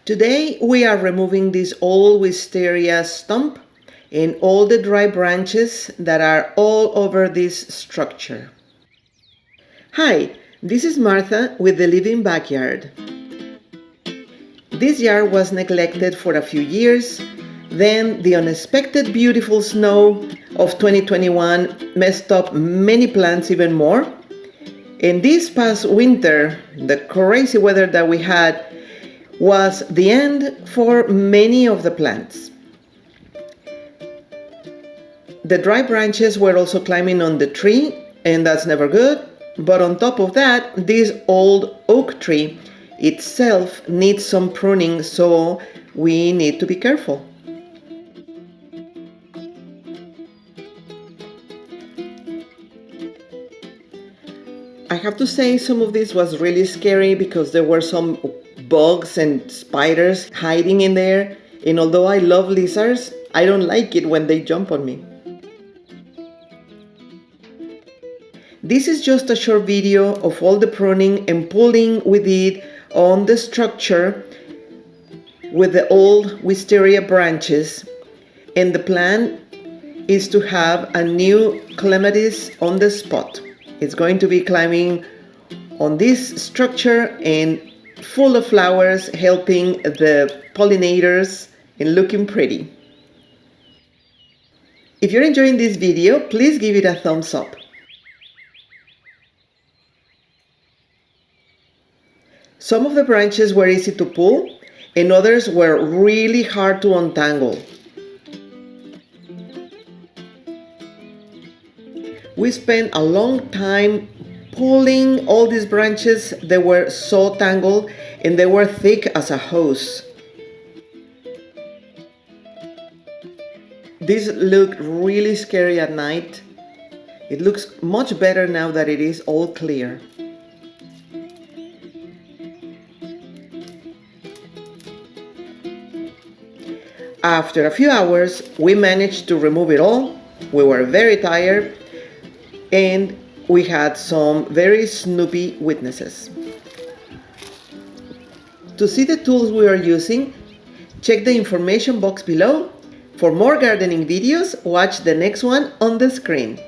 Today we are removing this old wisteria stump and all the dry branches that are all over this structure. Hi, this is Martha with the Living Backyard. This yard was neglected for a few years. Then the unexpected beautiful snow of 2021 messed up many plants even more. And this past winter, the crazy weather that we had was the end for many of the plants. The dry branches were also climbing on the tree, and that's never good. But on top of that, this old oak tree itself needs some pruning, so we need to be careful. I have to say some of this was really scary because there were some bugs and spiders hiding in there, and although I love lizards, I don't like it when they jump on me. This is just a short video of all the pruning and pulling we did on the structure with the old wisteria branches, and the plan is to have a new clematis on the spot. It's going to be climbing on this structure and full of flowers, helping the pollinators and looking pretty. If you're enjoying this video, please give it a thumbs up. Some of the branches were easy to pull and others were really hard to untangle. We spent a long time pulling all these branches. They were so tangled and they were thick as a hose. This looked really scary at night. It looks much better now that it is all clear. After a few hours, we managed to remove it all. We were very tired and we had some very snoopy witnesses. To see the tools we are using, check the information box below. For more gardening videos, watch the next one on the screen.